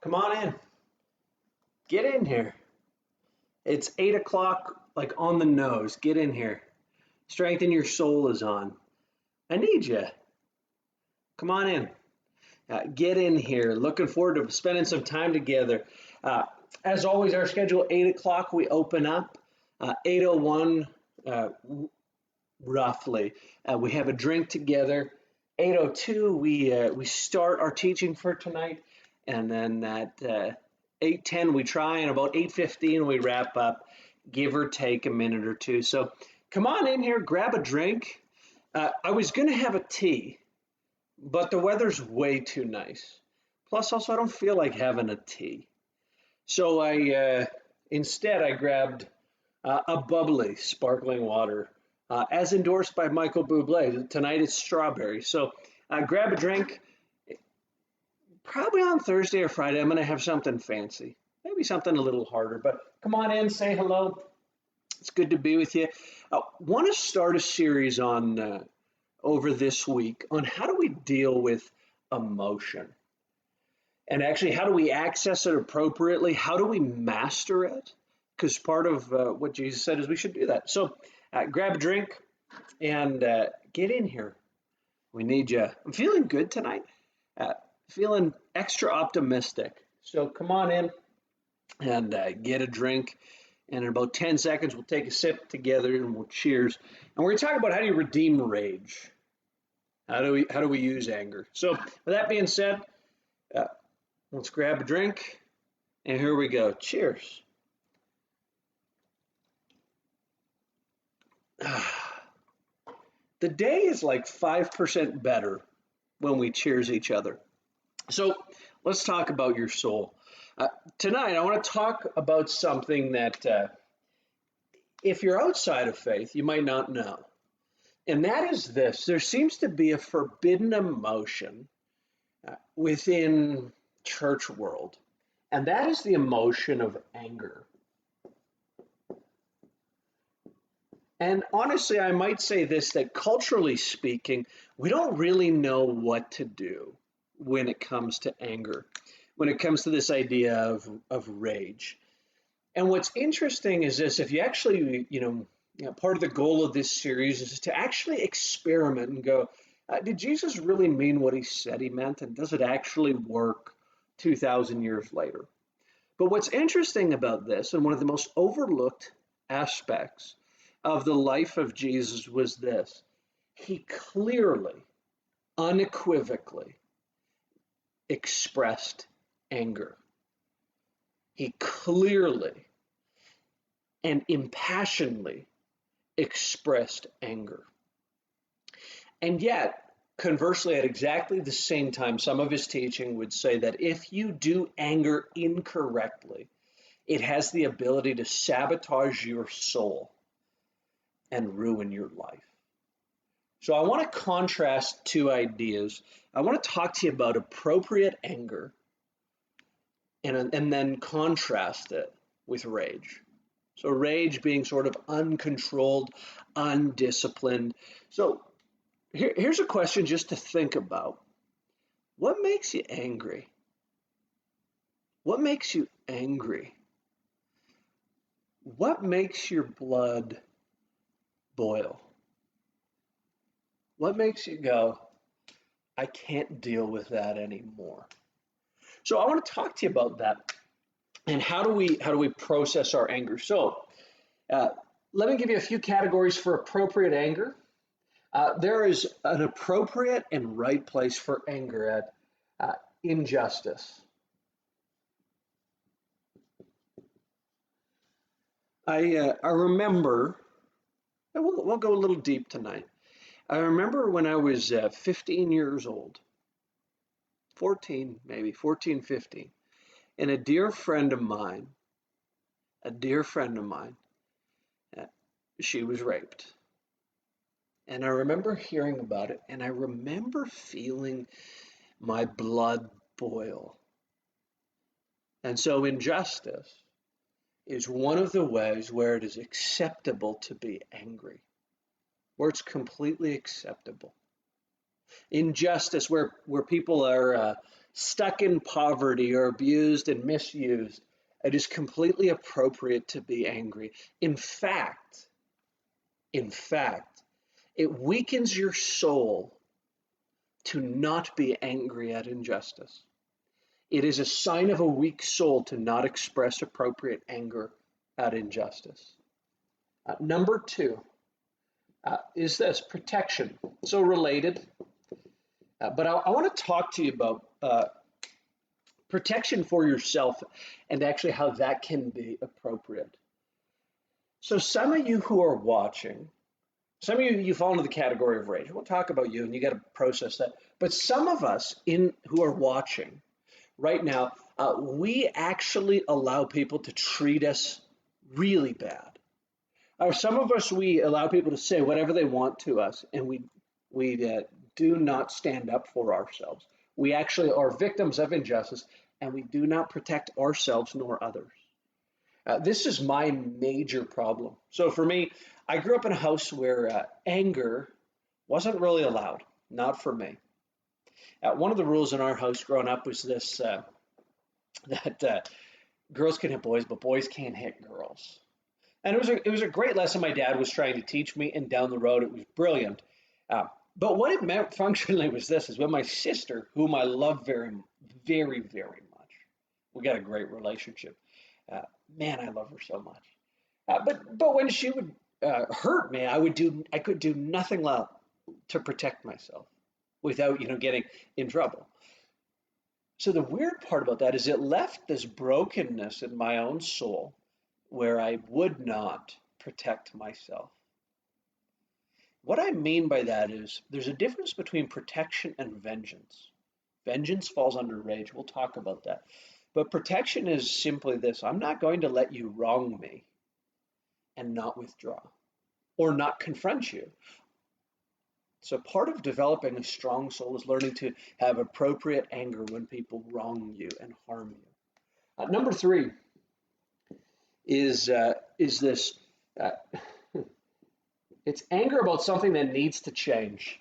Come on in. Get in here. It's 8 o'clock, like on the nose. Get in here. Strengthen your soul is on. I need you. Come on in. Get in here. Looking forward to spending some time together. Uh, as always, our schedule 8 o'clock. We open up 8:01 roughly. We have a drink together. 8:02 we start our teaching for tonight, and then at 8:10 we try, and about 8:15 we wrap up, give or take a minute or two. So come on in here, grab a drink. I was gonna have a tea, but the weather's way too nice. Plus, also I don't feel like having a tea. So I instead I grabbed a bubbly sparkling water, as endorsed by Michael Bublé. Tonight it's strawberry. So grab a drink. Probably on Thursday or Friday, I'm going to have something fancy. Maybe something a little harder. But come on in, say hello. It's good to be with you. I want to start a series on over this week on how do we deal with emotion, and actually how do we access it appropriately? How do we master it? Because part of what Jesus said is we should do that. So grab a drink and get in here. We need you. I'm feeling good tonight. Uh, Feeling extra optimistic. So come on in and get a drink. And in about 10 seconds, we'll take a sip together and we'll cheers. And we're going to talk about how do you redeem rage? How do we use anger? So with that being said, uh, let's grab a drink. And here we go. Cheers. The day is like 5% better when we cheers each other. So let's talk about your soul. Tonight, I want to talk about something that if you're outside of faith, you might not know. And that is this: there seems to be a forbidden emotion within church world, and that is the emotion of anger. And honestly, I might say this, that culturally speaking, we don't really know what to do when it comes to anger, when it comes to this idea of rage. And what's interesting is this: if you actually, part of the goal of this series is to actually experiment and go, did Jesus really mean what he said he meant? And does it actually work 2,000 years later? But what's interesting about this, and one of the most overlooked aspects of the life of Jesus, was this: he clearly, unequivocally expressed anger. He clearly and impassionedly expressed anger. And yet, conversely, at exactly the same time, some of his teaching would say that if you do anger incorrectly, it has the ability to sabotage your soul and ruin your life. So I want to contrast two ideas. I want to talk to you about appropriate anger and then contrast it with rage. So rage being sort of uncontrolled, undisciplined. So here's a question just to think about. What makes you angry? What makes you angry? What makes your blood boil? What makes you go, I can't deal with that anymore? So I want to talk to you about that and how do we process our anger. So uh, let me give you a few categories for appropriate anger. There is an appropriate and right place for anger at injustice. I remember, and we'll go a little deep tonight. I remember when I was 15 years old, 14 maybe, 14, 15, and a dear friend of mine, uh, she was raped. And I remember hearing about it, and I remember feeling my blood boil. And so injustice is one of the ways where it is acceptable to be angry, where it's completely acceptable. Injustice, where people are stuck in poverty or abused and misused, it is completely appropriate to be angry. In fact, in fact, it weakens your soul to not be angry at injustice. It is a sign of a weak soul to not express appropriate anger at injustice. Number two is this protection. So related, but I want to talk to you about protection for yourself and actually how that can be appropriate. So some of you who are watching, some of you fall into the category of rage. We'll talk about you and you got to process that. But some of us who are watching right now, we actually allow people to treat us really bad. Or some of us, we allow people to say whatever they want to us, and we do not stand up for ourselves. We actually are victims of injustice, and we do not protect ourselves nor others. This is my major problem. So for me, I grew up in a house where anger wasn't really allowed, not for me. One of the rules in our house growing up was this, that girls can hit boys, but boys can't hit girls. And it was a great lesson my dad was trying to teach me, and down the road it was brilliant. But what it meant functionally was this: is when my sister, whom I love very, very, very much, we got a great relationship. Uh, Man, I love her so much. But when she would hurt me, I could do nothing to protect myself without getting in trouble. So the weird part about that is it left this brokenness in my own soul where I would not protect myself. What I mean by that is there's a difference between protection and vengeance. Vengeance falls under rage. We'll talk about that. But protection is simply this: I'm not going to let you wrong me and not withdraw or not confront you. So part of developing a strong soul is learning to have appropriate anger when people wrong you and harm you. Number three is this. Uh, it's anger about something that needs to change.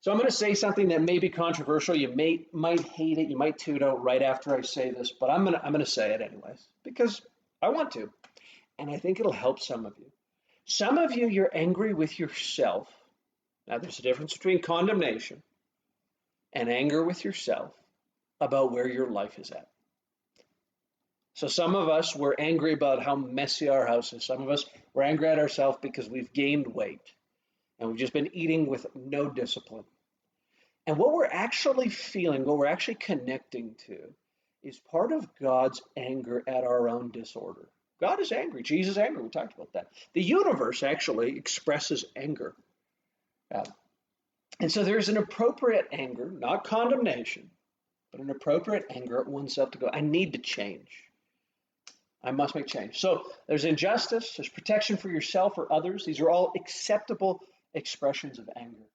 So I'm going to say something that may be controversial. You might hate it. You might tune out right after I say this, but I'm gonna say it anyways because I want to, and I think it'll help some of you. Some of you, you're angry with yourself. Now, there's a difference between condemnation and anger with yourself about where your life is at. So some of us, we're angry about how messy our house is. Some of us, we're angry at ourselves because we've gained weight and we've just been eating with no discipline. And what we're actually feeling, what we're actually connecting to, is part of God's anger at our own disorder. God is angry. Jesus is angry. We talked about that. The universe actually expresses anger. And so there's an appropriate anger, not condemnation, but an appropriate anger at oneself to go, I need to change. I must make change. So there's injustice, there's protection for yourself or others. These are all acceptable expressions of anger.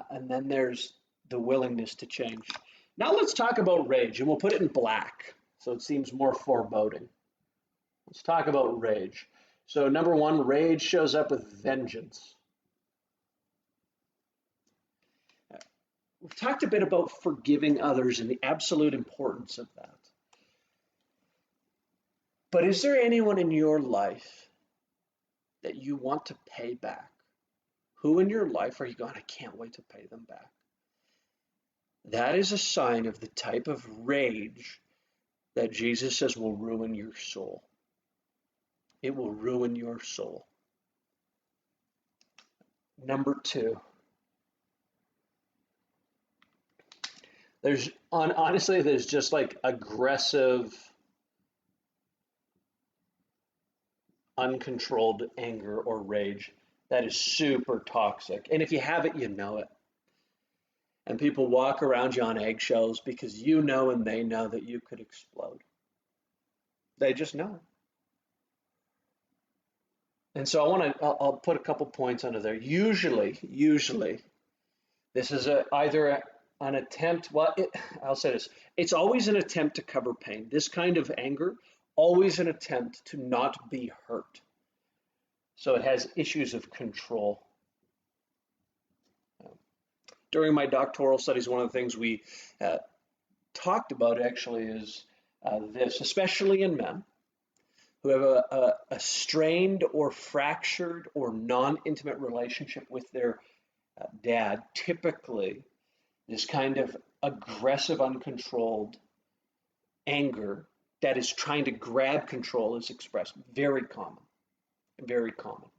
And then there's the willingness to change. Now let's talk about rage, and we'll put it in black so it seems more foreboding. Let's talk about rage. So number one, rage shows up with vengeance. We've talked a bit about forgiving others and the absolute importance of that. But is there anyone in your life that you want to pay back? Who in your life are you going, I can't wait to pay them back? That is a sign of the type of rage that Jesus says will ruin your soul. It will ruin your soul. Number two, honestly, there's just like aggressive, uncontrolled anger or rage that is super toxic. And if you have it, you know it. And people walk around you on eggshells because you know and they know that you could explode. They just know. And so I'll put a couple points under there. Usually, this is either an attempt, I'll say this, it's always an attempt to cover pain. This kind of anger, always an attempt to not be hurt. So it has issues of control. During my doctoral studies, one of the things we talked about actually is this, especially in men who have a strained or fractured or non-intimate relationship with their dad. Typically, this kind of aggressive, uncontrolled anger that is trying to grab control is expressed. Very common, very common.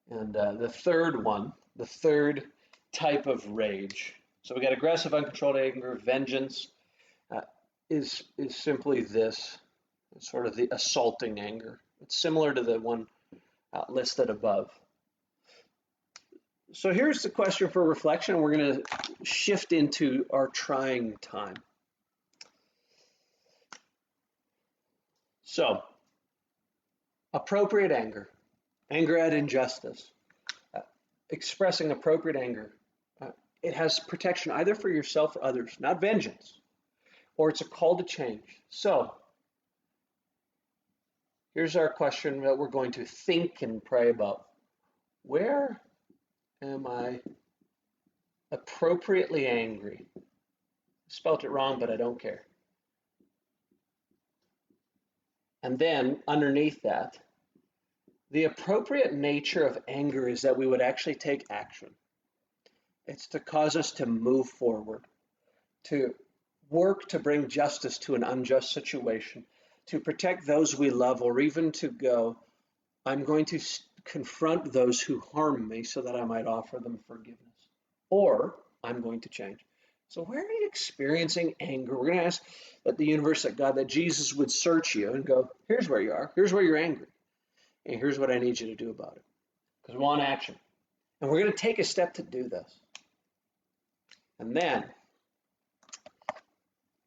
And the third type of rage. So we got aggressive, uncontrolled anger, vengeance, uh, is simply this, sort of the assaulting anger. It's similar to the one listed above. So here's the question for reflection. We're going to shift into our trying time. So, appropriate anger, anger at injustice, uh, expressing appropriate anger. It has protection either for yourself or others, not vengeance, or it's a call to change. So, here's our question that we're going to think and pray about. Where am I appropriately angry? Spelt it wrong, but I don't care. And then underneath that, the appropriate nature of anger is that we would actually take action. It's to cause us to move forward, to work to bring justice to an unjust situation, to protect those we love, or even to go, I'm going to confront those who harm me so that I might offer them forgiveness, or I'm going to change. So where are you experiencing anger? We're going to ask that the universe, that God, that Jesus would search you and go, here's where you are, here's where you're angry, and here's what I need you to do about it. Because we want action. And we're going to take a step to do this. And then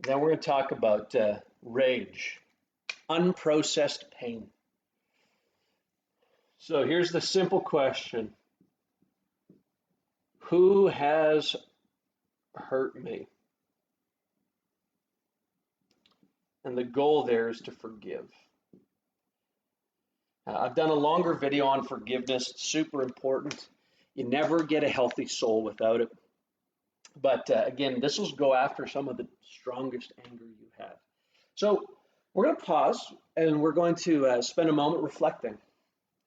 we're going to talk about rage, unprocessed pain. So here's the simple question. Who has hurt me? And the goal there is to forgive. I've done a longer video on forgiveness. It's super important. You never get a healthy soul without it. But again, this will go after some of the strongest anger you have. So we're going to pause and we're going to spend a moment reflecting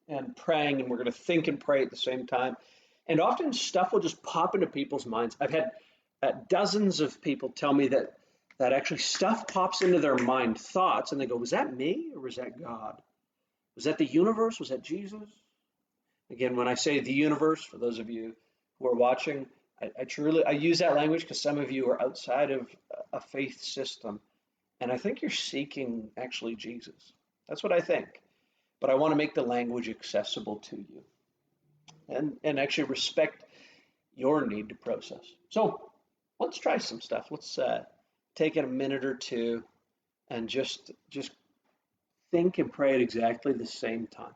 and praying, and we're going to think and pray at the same time. And often stuff will just pop into people's minds. I've had dozens of people tell me that actually stuff pops into their mind, thoughts, and they go, was that me or was that God? Was that the universe? Was that Jesus? Again, when I say the universe, for those of you who are watching, I use that language because some of you are outside of a faith system, and I think you're seeking actually Jesus. That's what I think. But I want to make the language accessible to you and actually respect your need to process. So let's try some stuff. Let's take a minute or two and just think and pray at exactly the same time.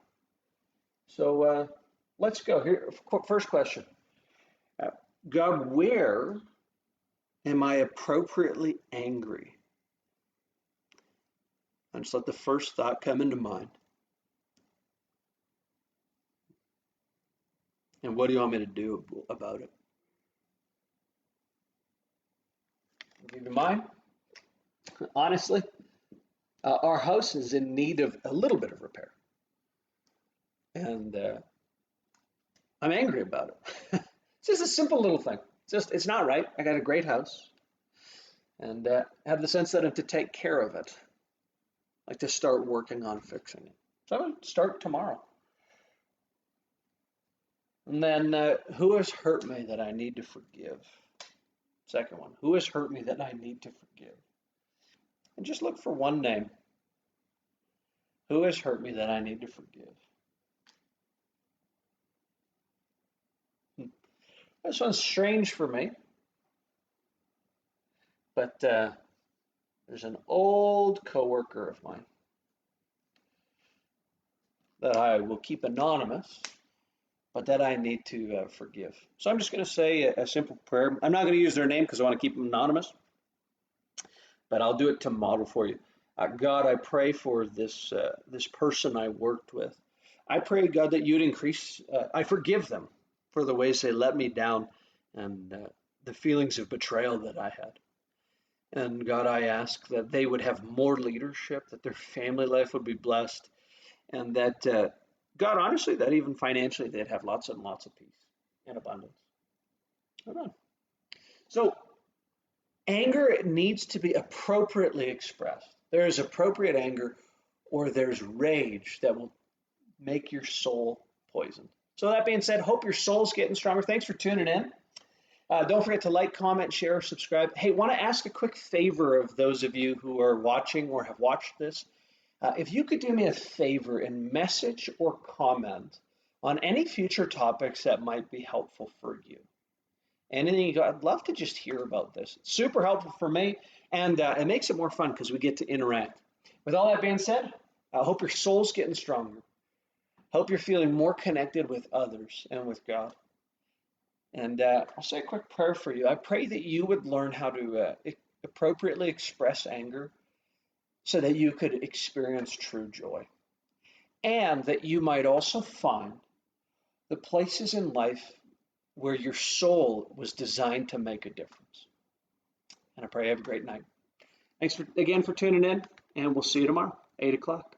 So let's go here. First question. God, where am I appropriately angry? And just let the first thought come into mind. And what do you want me to do about it? Keep in mind, honestly, our house is in need of a little bit of repair. And I'm angry about it. It's just a simple little thing. It's not right. I got a great house. And have the sense that I'm to take care of it. Like to start working on fixing it. So I'm going to start tomorrow. And then who has hurt me that I need to forgive? Second one, who has hurt me that I need to forgive? And just look for one name. Who has hurt me that I need to forgive? This one's strange for me. But there's an old coworker of mine that I will keep anonymous, but that I need to forgive. So I'm just going to say a simple prayer. I'm not going to use their name because I want to keep them anonymous, but I'll do it to model for you. God, I pray for this person I worked with. I pray, God, that you'd increase. I forgive them for the ways they let me down and the feelings of betrayal that I had. And God, I ask that they would have more leadership, that their family life would be blessed, and that, God, honestly, that even financially they'd have lots and lots of peace and abundance. Amen. So, anger needs to be appropriately expressed. There is appropriate anger, or there's rage that will make your soul poisoned. So, that being said, hope your soul's getting stronger. Thanks for tuning in. Don't forget to like, comment, share, subscribe. Hey, want to ask a quick favor of those of you who are watching or have watched this. If you could do me a favor and message or comment on any future topics that might be helpful for you. Anything you got, I'd love to just hear about this. It's super helpful for me, and it makes it more fun because we get to interact. With all that being said, I hope your soul's getting stronger. Hope you're feeling more connected with others and with God. And I'll say a quick prayer for you. I pray that you would learn how to appropriately express anger so that you could experience true joy. And that you might also find the places in life where your soul was designed to make a difference. And I pray you have a great night. Thanks again for tuning in, and we'll see you tomorrow, 8 o'clock.